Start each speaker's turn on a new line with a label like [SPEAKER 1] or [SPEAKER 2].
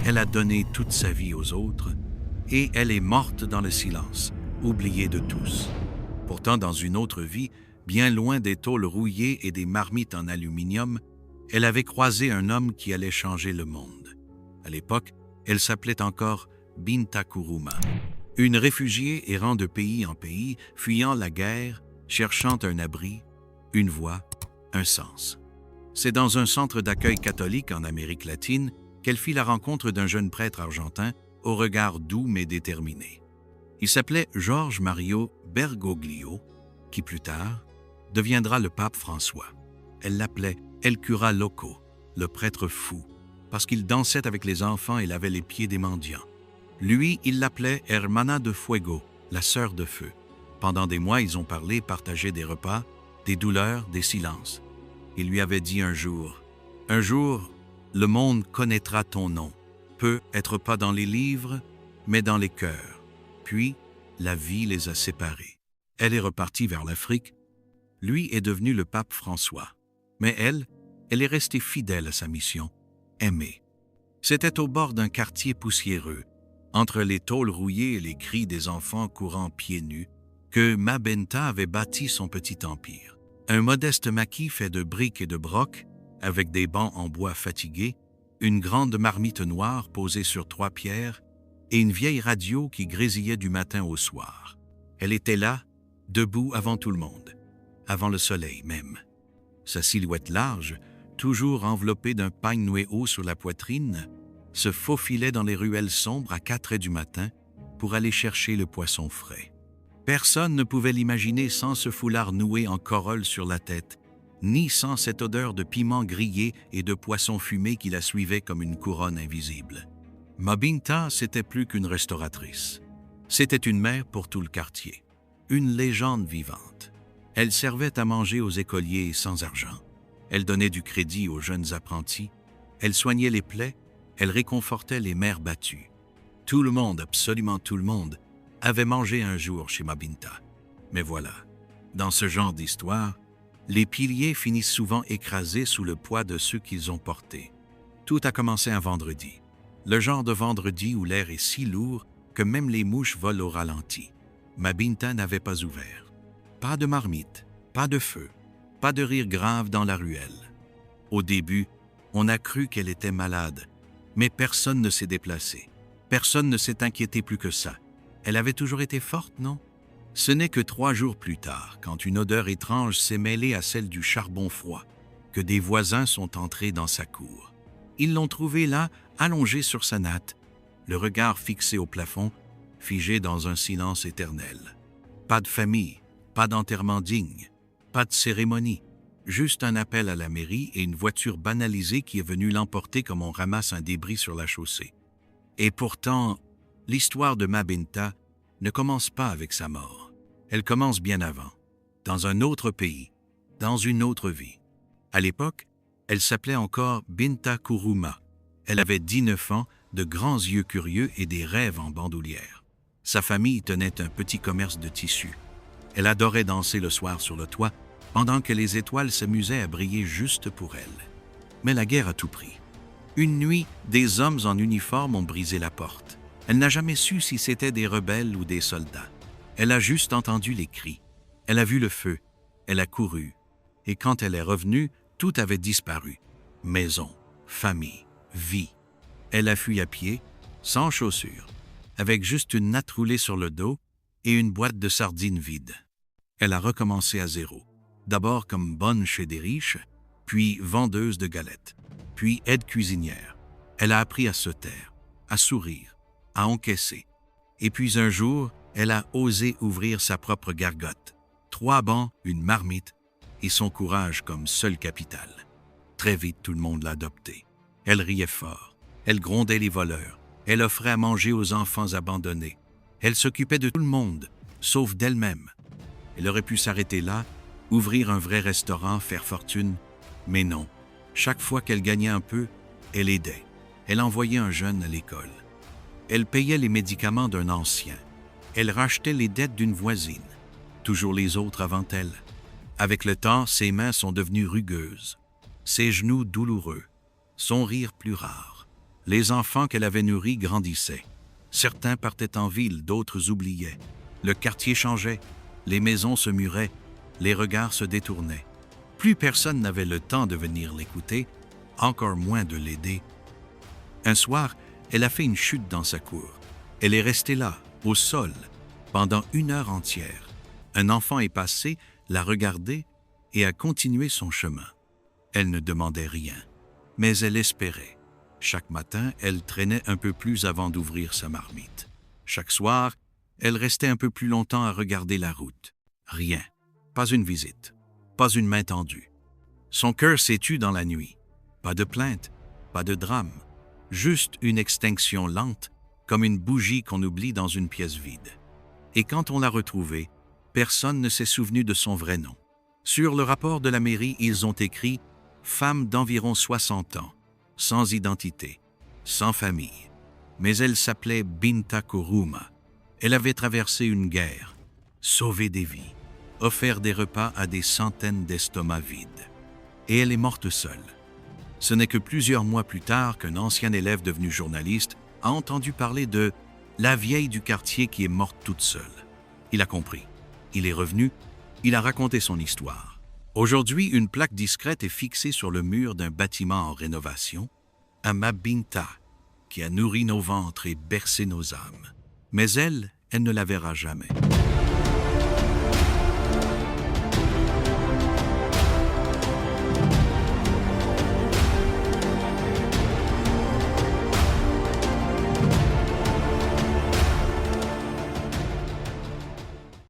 [SPEAKER 1] Elle a donné toute sa vie aux autres et elle est morte dans le silence, oubliée de tous. Pourtant, dans une autre vie, bien loin des tôles rouillées et des marmites en aluminium, elle avait croisé un homme qui allait changer le monde. À l'époque, elle s'appelait encore Binta Kuruma, une réfugiée errant de pays en pays, fuyant la guerre, cherchant un abri, une voie, un sens. C'est dans un centre d'accueil catholique en Amérique latine qu'elle fit la rencontre d'un jeune prêtre argentin au regard doux mais déterminé. Il s'appelait Jorge Mario Bergoglio, qui plus tard deviendra le pape François. Elle l'appelait El Cura Loco, le prêtre fou, parce qu'il dansait avec les enfants et lavait les pieds des mendiants. Lui, il l'appelait Hermana de Fuego, la sœur de feu. Pendant des mois, ils ont parlé, partagé des repas, des douleurs, des silences. Il lui avait dit un jour, le monde connaîtra ton nom, peut être pas dans les livres, mais dans les cœurs. Puis, la vie les a séparés. Elle est repartie vers l'Afrique. Lui est devenu le pape François. Mais elle est restée fidèle à sa mission, aimer. C'était au bord d'un quartier poussiéreux, entre les tôles rouillées et les cris des enfants courant pieds nus, que Mabenta avait bâti son petit empire. Un modeste maquis fait de briques et de brocs, avec des bancs en bois fatigués, une grande marmite noire posée sur 3 pierres et une vieille radio qui grésillait du matin au soir. Elle était là, debout avant tout le monde, avant le soleil même. Sa silhouette large, toujours enveloppée d'un pagne noué haut sur la poitrine, se faufilait dans les ruelles sombres à 4 heures du matin pour aller chercher le poisson frais. Personne ne pouvait l'imaginer sans ce foulard noué en corolle sur la tête, ni sans cette odeur de piment grillé et de poisson fumé qui la suivait comme une couronne invisible. Mabinta, c'était plus qu'une restauratrice. C'était une mère pour tout le quartier, une légende vivante. Elle servait à manger aux écoliers sans argent. Elle donnait du crédit aux jeunes apprentis. Elle soignait les plaies. Elle réconfortait les mères battues. Tout le monde, absolument tout le monde, avait mangé un jour chez Mabinta. Mais voilà, dans ce genre d'histoire, les piliers finissent souvent écrasés sous le poids de ceux qu'ils ont portés. Tout a commencé un vendredi. Le genre de vendredi où l'air est si lourd que même les mouches volent au ralenti. Mabinta n'avait pas ouvert. Pas de marmite, pas de feu, pas de rire grave dans la ruelle. Au début, on a cru qu'elle était malade, mais personne ne s'est déplacé. Personne ne s'est inquiété plus que ça. Elle avait toujours été forte, non? Ce n'est que 3 jours plus tard, quand une odeur étrange s'est mêlée à celle du charbon froid, que des voisins sont entrés dans sa cour. Ils l'ont trouvée là, allongée sur sa natte, le regard fixé au plafond, figé dans un silence éternel. Pas de famille, pas d'enterrement digne, pas de cérémonie, juste un appel à la mairie et une voiture banalisée qui est venue l'emporter comme on ramasse un débris sur la chaussée. Et pourtant, l'histoire de Mabinta ne commence pas avec sa mort. Elle commence bien avant, dans un autre pays, dans une autre vie. À l'époque, elle s'appelait encore Binta Kuruma. Elle avait 19 ans, de grands yeux curieux et des rêves en bandoulière. Sa famille tenait un petit commerce de tissus. Elle adorait danser le soir sur le toit, pendant que les étoiles s'amusaient à briller juste pour elle. Mais la guerre a tout pris. Une nuit, des hommes en uniforme ont brisé la porte. Elle n'a jamais su si c'était des rebelles ou des soldats. Elle a juste entendu les cris. Elle a vu le feu. Elle a couru. Et quand elle est revenue, tout avait disparu. Maison, famille, vie. Elle a fui à pied, sans chaussures, avec juste une natte roulée sur le dos et une boîte de sardines vide. Elle a recommencé à zéro. D'abord comme bonne chez des riches, puis vendeuse de galettes, puis aide cuisinière. Elle a appris à se taire, à sourire, à encaisser. Et puis un jour, elle a osé ouvrir sa propre gargote. 3 bancs, une marmite et son courage comme seul capital. Très vite, tout le monde l'a adoptée. Elle riait fort. Elle grondait les voleurs. Elle offrait à manger aux enfants abandonnés. Elle s'occupait de tout le monde, sauf d'elle-même. Elle aurait pu s'arrêter là, ouvrir un vrai restaurant, faire fortune. Mais non. Chaque fois qu'elle gagnait un peu, elle aidait. Elle envoyait un jeune à l'école. Elle payait les médicaments d'un ancien. Elle rachetait les dettes d'une voisine. Toujours les autres avant elle. Avec le temps, ses mains sont devenues rugueuses, ses genoux douloureux, son rire plus rare. Les enfants qu'elle avait nourris grandissaient. Certains partaient en ville, d'autres oubliaient. Le quartier changeait, les maisons se muraient, les regards se détournaient. Plus personne n'avait le temps de venir l'écouter, encore moins de l'aider. Un soir, elle a fait une chute dans sa cour. Elle est restée là, au sol, pendant 1 heure entière. Un enfant est passé, l'a regardée et a continué son chemin. Elle ne demandait rien, mais elle espérait. Chaque matin, elle traînait un peu plus avant d'ouvrir sa marmite. Chaque soir, elle restait un peu plus longtemps à regarder la route. Rien, pas une visite, pas une main tendue. Son cœur s'est tu dans la nuit. Pas de plainte, pas de drame, juste une extinction lente, comme une bougie qu'on oublie dans une pièce vide. Et quand on l'a retrouvée, personne ne s'est souvenu de son vrai nom. Sur le rapport de la mairie, ils ont écrit « Femme d'environ 60 ans, sans identité, sans famille ». Mais elle s'appelait Binta Kuruma. Elle avait traversé une guerre, sauvé des vies, offert des repas à des centaines d'estomacs vides. Et elle est morte seule. Ce n'est que plusieurs mois plus tard qu'un ancien élève devenu journaliste a entendu parler de « la vieille du quartier qui est morte toute seule ». Il a compris. Il est revenu. Il a raconté son histoire. Aujourd'hui, une plaque discrète est fixée sur le mur d'un bâtiment en rénovation. Ama Binta, qui a nourri nos ventres et bercé nos âmes. Mais elle ne la verra jamais.